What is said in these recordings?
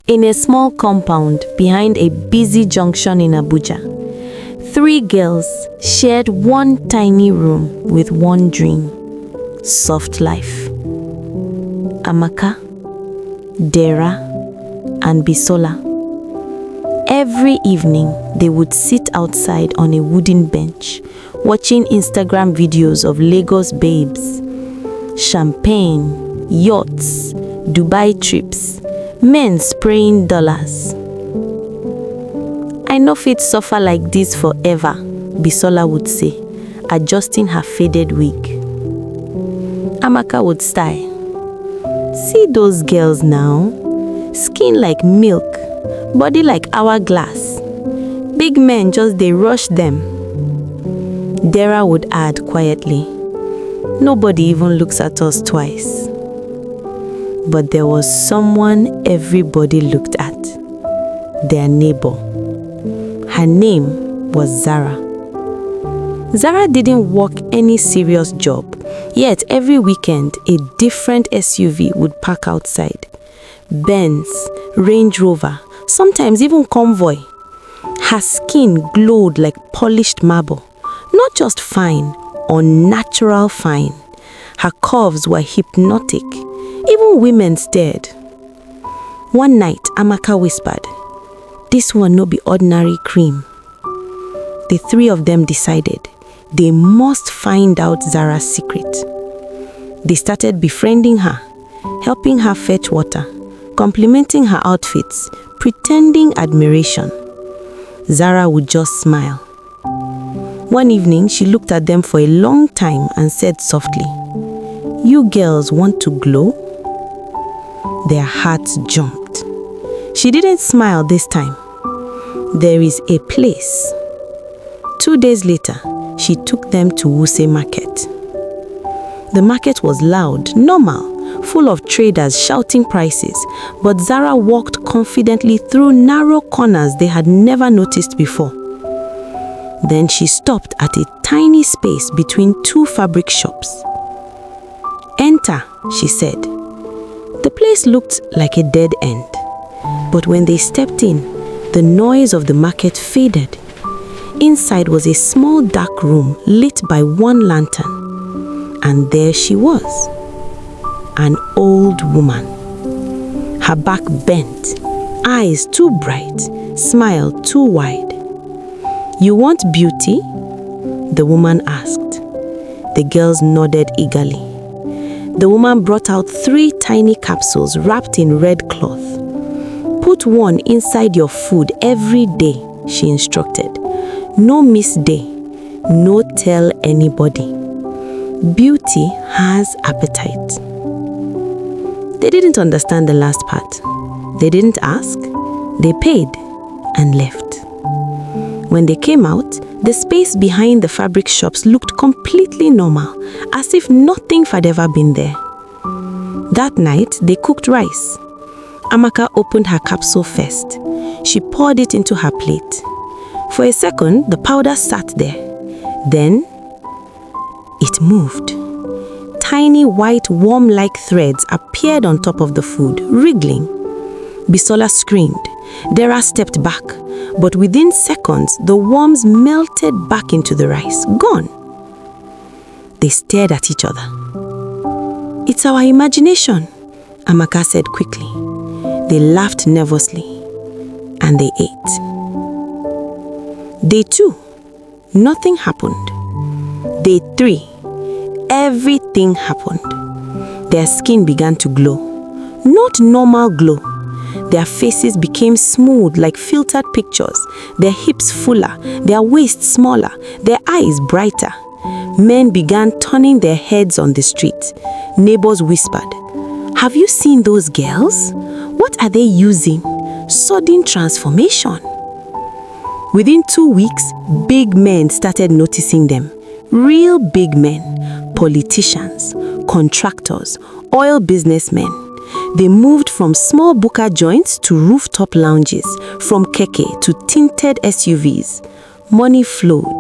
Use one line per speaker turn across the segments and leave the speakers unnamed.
In a small compound behind a busy junction in Abuja, 3 girls shared one tiny room with one dream: soft life. Amaka, Dera, and Bisola. Every evening, they would sit outside on a wooden bench, watching Instagram videos of Lagos babes, champagne, yachts, Dubai trips, men spraying dollars. "I no fit suffer like this forever," Bisola would say, adjusting her faded wig. Amaka would sigh. "See those girls now, skin like milk, body like hourglass. Big men just they rush them." Dera would add quietly, "Nobody even looks at us twice." But there was someone everybody looked at: their neighbor. Her name was Zara. Zara didn't work any serious job, yet every weekend a different SUV would park outside. Benz, Range Rover, sometimes even convoy. Her skin glowed like polished marble, not just fine, unnatural fine. Her curves were hypnotic. Even women stared. One night, Amaka whispered, "This one no be ordinary cream." The 3 of them decided they must find out Zara's secret. They started befriending her, helping her fetch water, complimenting her outfits, pretending admiration. Zara would just smile. One evening, she looked at them for a long time and said softly, "You girls want to glow?" Their hearts jumped. She didn't smile this time. "There is a place." 2 days later, she took them to Wuse Market. The market was loud, normal, full of traders shouting prices, but Zara walked confidently through narrow corners they had never noticed before. Then she stopped at a tiny space between 2 fabric shops. "Enter," she said. The place looked like a dead end, but when they stepped in, the noise of the market faded. Inside was a small dark room lit by one lantern, and there she was, an old woman. Her back bent, eyes too bright, smile too wide. "You want beauty?" the woman asked. The girls nodded eagerly. The woman brought out 3 tiny capsules wrapped in red cloth. "Put one inside your food every day," she instructed. "No miss day, no tell anybody. Beauty has appetite." They didn't understand the last part. They didn't ask, they paid and left. When they came out, the space behind the fabric shops looked completely normal, as if nothing had ever been there. That night, they cooked rice. Amaka opened her capsule first. She poured it into her plate. For a second, the powder sat there. Then, it moved. Tiny white worm-like threads appeared on top of the food, wriggling. Bisola screamed. Dera stepped back, but within seconds, the worms melted back into the rice, gone. They stared at each other. "It's our imagination," Amaka said quickly. They laughed nervously, and they ate. Day 2, nothing happened. Day 3, everything happened. Their skin began to glow. Not normal glow. Their faces became smooth like filtered pictures, their hips fuller, their waists smaller, their eyes brighter. Men began turning their heads on the street. Neighbors whispered, "Have you seen those girls? What are they using? Sudden transformation." Within 2 weeks, big men started noticing them. Real big men, politicians, contractors, oil businessmen. They moved from small buka joints to rooftop lounges, from keke to tinted SUVs. Money flowed,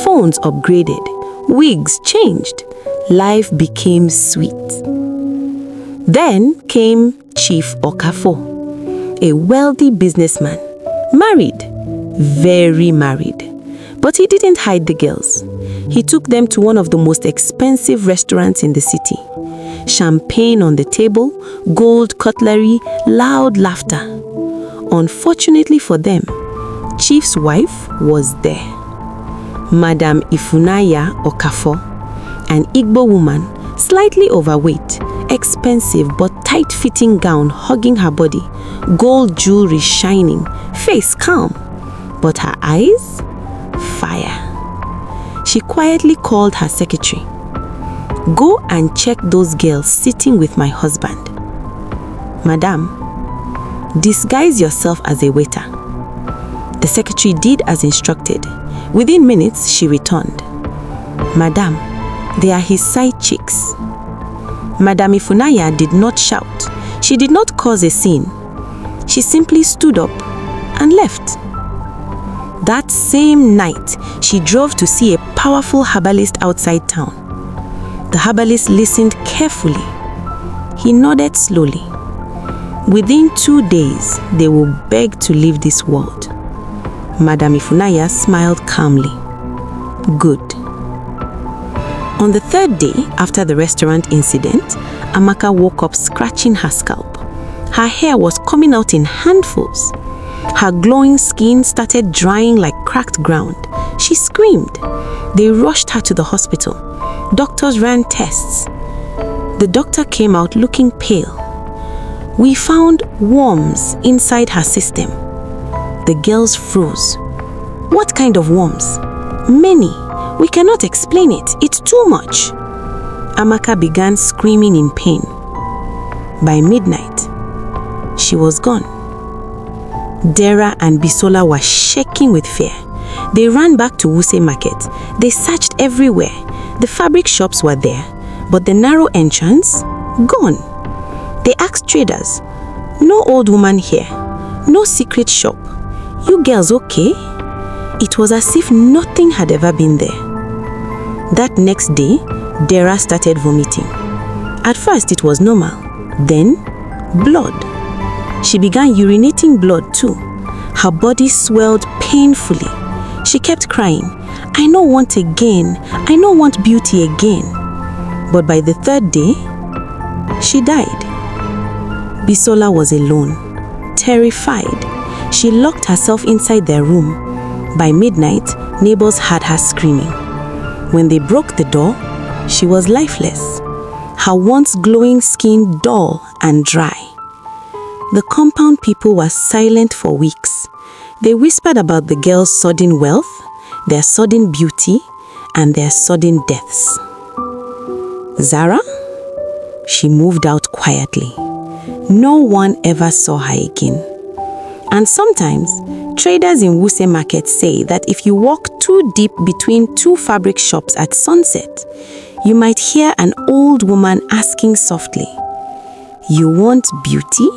phones upgraded, wigs changed. Life became sweet. Then came Chief Okafo. a wealthy businessman, married, very married. But he didn't hide the girls. He took them to one of the most expensive restaurants in the city. Champagne on the table, gold cutlery, loud laughter. Unfortunately for them, Chief's wife was there. Madam Ifunanya Okafo, an Igbo woman, slightly overweight, expensive but tight-fitting gown hugging her body, gold jewelry shining, face calm, but her eyes, fire. She quietly called her secretary. "Go and check those girls sitting with my husband. Madam, disguise yourself as a waiter." The secretary did as instructed. Within minutes, she returned. "Madam, they are his side chicks." Madam Ifunanya did not shout. She did not cause a scene. She simply stood up and left. That same night, she drove to see a powerful herbalist outside town. The herbalist listened carefully. He nodded slowly. Within 2 days, they will beg to leave this world. Madam Ifunanya smiled calmly. Good. On the third day after the restaurant incident, Amaka woke up scratching her scalp. Her hair was coming out in handfuls. Her glowing skin started drying like cracked ground. She screamed. They rushed her to the hospital. Doctors ran tests. The doctor came out looking pale. We found worms inside her system. The girls froze. What kind of worms? Many. We cannot explain it. It's too much. Amaka began screaming in pain. By midnight, she was gone. Dera and Bisola were shaking with fear. They ran back to Wuse Market. They searched everywhere. The fabric shops were there, but the narrow entrance, gone. They asked traders, "No old woman here, no secret shop. You girls okay?" It was as if nothing had ever been there. That next day, Dera started vomiting. At first it was normal, then blood. She began urinating blood too. Her body swelled painfully. She kept crying, "I no want again, I no want beauty again." But by the third day, she died. Bisola was alone, terrified. She locked herself inside their room. By midnight, neighbors heard her screaming. When they broke the door, she was lifeless, her once glowing skin dull and dry. The compound people were silent for weeks. They whispered about the girls' sudden wealth, their sudden beauty, and their sudden deaths. Zara? She moved out quietly. No one ever saw her again. And sometimes, traders in Wuse Market say that if you walk too deep between two fabric shops at sunset, you might hear an old woman asking softly, "You want beauty?"